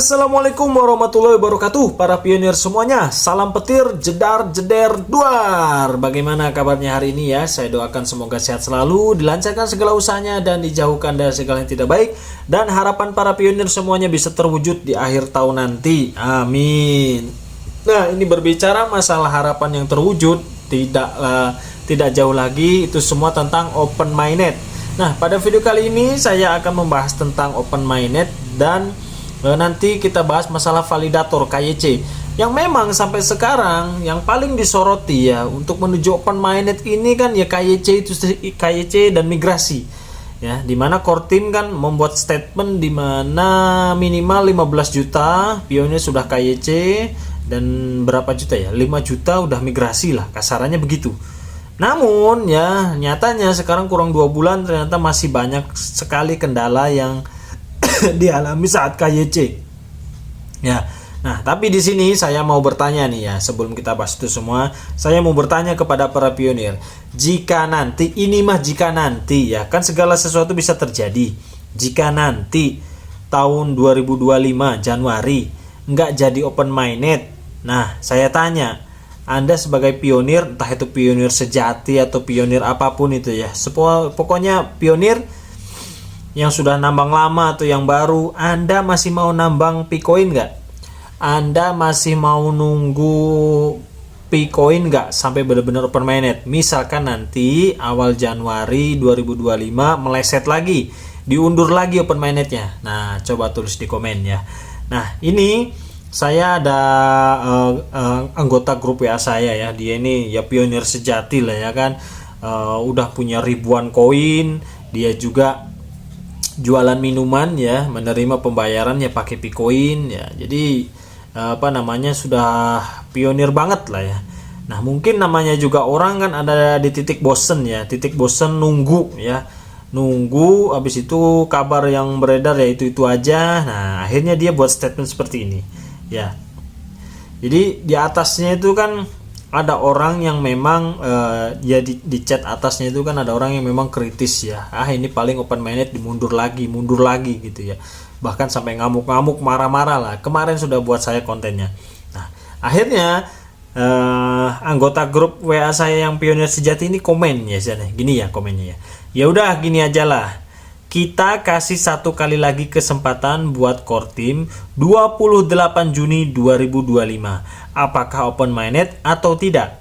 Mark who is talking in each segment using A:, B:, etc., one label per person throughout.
A: Assalamualaikum warahmatullahi wabarakatuh, para pionir semuanya. Salam petir, jedar, jeder, duar. Bagaimana kabarnya hari ini ya? Saya doakan semoga sehat selalu, dilancarkan segala usahanya, dan dijauhkan dari segala yang tidak baik. Dan harapan para pionir semuanya bisa terwujud di akhir tahun nanti. Amin. Nah, ini berbicara masalah harapan yang terwujud, tidak jauh lagi, itu semua tentang open minded. Nah, pada video kali ini saya akan membahas tentang open minded dan nanti kita bahas masalah validator KYC yang memang sampai sekarang yang paling disoroti ya untuk menuju open minded ini kan ya KYC dan migrasi ya, dimana core team kan membuat statement dimana minimal 15 juta pionir sudah KYC dan berapa juta ya, 5 juta udah migrasi lah, kasarannya begitu. Namun ya nyatanya sekarang kurang 2 bulan ternyata masih banyak sekali kendala yang dialami saat KYC. Ya. Nah, tapi di sini saya mau bertanya nih ya, sebelum kita bahas itu semua, saya mau bertanya kepada para pionir. Jika nanti jika nanti ya, kan segala sesuatu bisa terjadi. Jika nanti tahun 2025 Januari nggak jadi open minded. Nah, saya tanya, Anda sebagai pionir, entah itu pionir sejati atau pionir apapun itu ya, pokoknya pionir yang sudah nambang lama atau yang baru, Anda masih mau nambang Picoin nggak? Anda masih mau nunggu Picoin nggak sampai benar-benar open minded? Misalkan nanti awal Januari 2025 meleset lagi, diundur lagi open mindednya. Nah, coba tulis di komen ya. Nah, ini saya ada anggota grup WA saya ya, dia ini ya pionir sejati lah ya kan, udah punya ribuan koin, dia juga jualan minuman ya, menerima pembayarannya pakai Picoin ya. Jadi sudah pionir banget lah ya. Nah, mungkin namanya juga orang kan ada di titik bosen ya, titik bosen nunggu ya. Nunggu habis itu kabar yang beredar ya itu aja. Nah, akhirnya dia buat statement seperti ini. Ya. Jadi di atasnya itu kan ada orang yang memang ya di chat atasnya itu kan ada orang yang memang kritis ya. Ini paling open minded mundur lagi gitu ya. Bahkan sampai ngamuk-ngamuk, marah-marah lah. Kemarin sudah buat saya kontennya. Nah, akhirnya anggota grup WA saya yang pionir sejati ini komen ya, gini ya komennya ya. Ya udah gini aja lah. Kita kasih satu kali lagi kesempatan buat core team 28 Juni 2025. Apakah open minded atau tidak?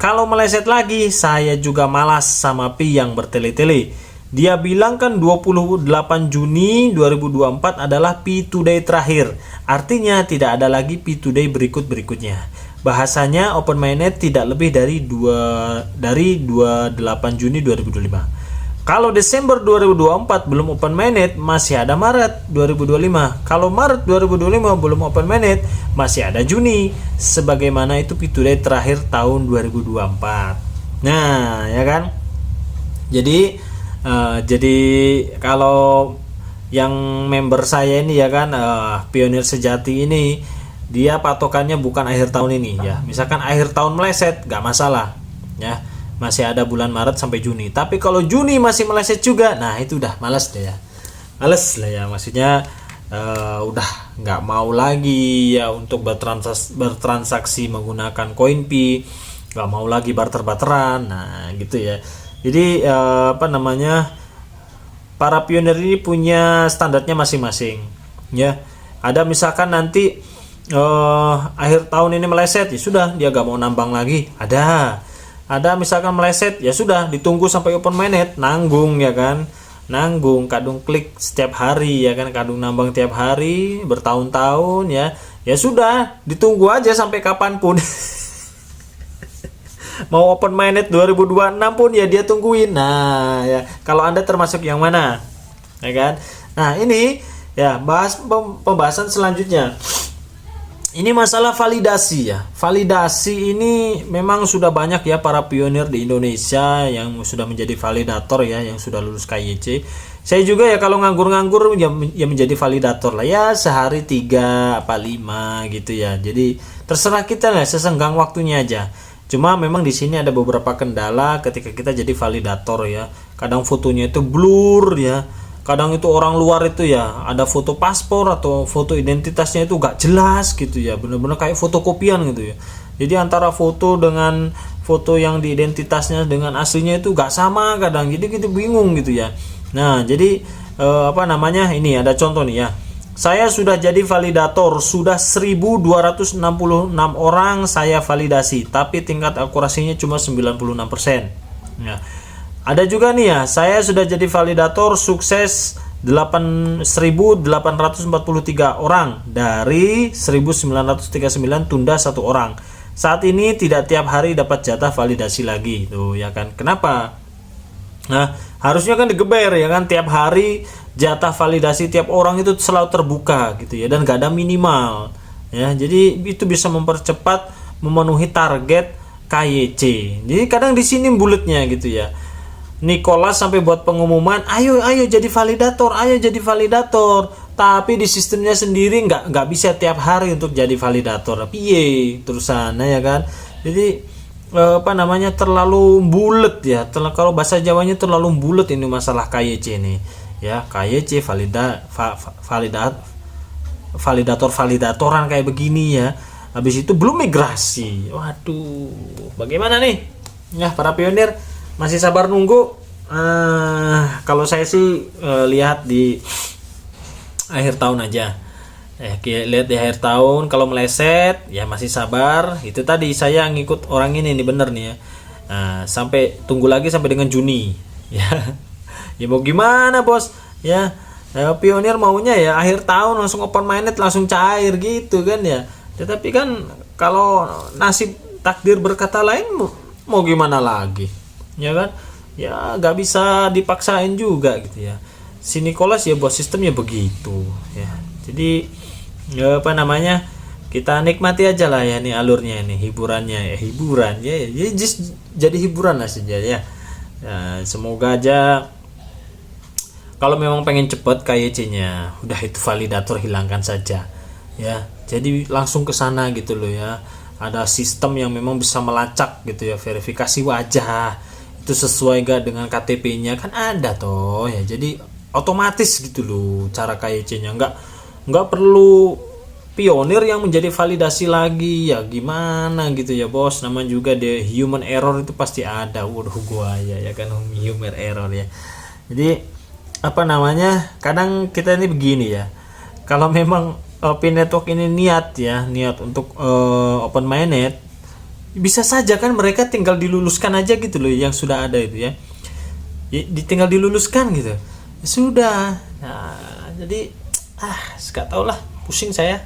A: Kalau meleset lagi, saya juga malas sama Pi yang bertele-tele. Dia bilang kan 28 Juni 2024 adalah Pi Today terakhir. Artinya tidak ada lagi Pi Today berikutnya. Bahasanya open minded tidak lebih dari 28 Juni 2025. Kalau Desember 2024 belum open minded, masih ada Maret 2025. Kalau Maret 2025 belum open minded, masih ada Juni. Sebagaimana itu Pi Today terakhir tahun 2024. Nah, ya kan? Jadi kalau yang member saya ini ya kan, pionir sejati ini, dia patokannya bukan akhir tahun ini ya. Misalkan akhir tahun meleset, nggak masalah ya. Masih ada bulan Maret sampai Juni. Tapi kalau Juni masih meleset juga, nah itu udah males deh ya. Males lah ya, maksudnya udah nggak mau lagi ya untuk bertransaksi menggunakan koin Pi, nggak mau lagi barter-barteran. Nah gitu ya. Jadi para pionir ini punya standarnya masing-masing ya. Ada misalkan nanti akhir tahun ini meleset, ya sudah dia nggak mau nambang lagi. Ada misalkan meleset, ya sudah ditunggu sampai open minded, nanggung ya kan, kadung klik setiap hari ya kan, kadung nambang tiap hari bertahun-tahun ya sudah ditunggu aja sampai kapanpun. Mau open minded 2026 pun ya dia tungguin. Nah ya, kalau Anda termasuk yang mana ya kan. Nah ini ya bahas pembahasan selanjutnya. Ini masalah validasi ya. Validasi ini memang sudah banyak ya para pionir di Indonesia yang sudah menjadi validator ya, yang sudah lulus KYC. Saya juga ya kalau nganggur-nganggur ya menjadi validator lah ya, sehari 3 apa 5 gitu ya. Jadi terserah kita lah, sesenggang waktunya aja. Cuma memang di sini ada beberapa kendala ketika kita jadi validator ya. Kadang fotonya itu blur ya. kadang itu orang luar itu ya ada foto paspor atau foto identitasnya itu gak jelas gitu ya, bener-bener kayak fotokopian gitu ya. Jadi antara foto dengan foto yang di identitasnya dengan aslinya itu gak sama kadang, jadi kita bingung gitu ya. Nah jadi ini ada contoh nih ya. Saya sudah jadi validator, sudah 1266 orang saya validasi, tapi tingkat akurasinya cuma 96%. Ya. Ada juga nih ya, saya sudah jadi validator sukses 8.843 orang dari 1939 tunda 1 orang. Saat ini tidak tiap hari dapat jatah validasi lagi. Tuh ya kan. Kenapa? Nah, harusnya kan digeber ya kan, tiap hari jatah validasi tiap orang itu selalu terbuka gitu ya, dan gak ada minimal. Ya, jadi itu bisa mempercepat memenuhi target KYC. Jadi kadang di sini buletnya gitu ya. Nicholas sampai buat pengumuman, ayo jadi validator, ayo jadi validator. Tapi di sistemnya sendiri nggak bisa tiap hari untuk jadi validator. Piye terusan ya kan. Jadi terlalu bulet ya. Kalau bahasa Jawanya terlalu bulet ini masalah KYC ini. Ya, KYC validatoran kayak begini ya. Habis itu belum migrasi. Waduh, bagaimana nih? Ya, para pionir masih sabar nunggu. Kalau saya sih lihat di akhir tahun aja. Lihat di akhir tahun, kalau meleset ya masih sabar. Itu tadi saya ngikut orang ini nih, bener nih ya. Sampai tunggu lagi sampai dengan Juni. Ya, ya mau gimana bos? Ya, pionir maunya ya akhir tahun langsung open minded, langsung cair gitu kan ya. Tetapi kan kalau nasib takdir berkata lain, mau gimana lagi? Ya kan, ya nggak bisa dipaksain juga gitu ya. Si Nicholas ya buat sistemnya begitu ya. Jadi kita nikmati aja lah ya nih alurnya, ini hiburannya ya, jadi hiburan lah saja ya. Semoga aja kalau memang pengen cepet KYC-nya, udah itu validator hilangkan saja ya. Jadi langsung ke sana gitu loh ya. Ada sistem yang memang bisa melacak gitu ya, verifikasi wajah itu sesuai gak dengan KTP-nya kan ada toh ya. Jadi otomatis gitu loh cara KYC-nya, nggak perlu pionir yang menjadi validasi lagi ya, gimana gitu ya bos. Nama juga the human error itu pasti ada. Waduh gua ya kan human error ya. Jadi kadang kita ini begini ya, kalau memang Pin Network ini niat untuk open minded, bisa saja kan mereka tinggal diluluskan aja gitu loh yang sudah ada itu ya. Tinggal diluluskan gitu. Sudah. Nah, jadi nggak tahu lah, pusing saya.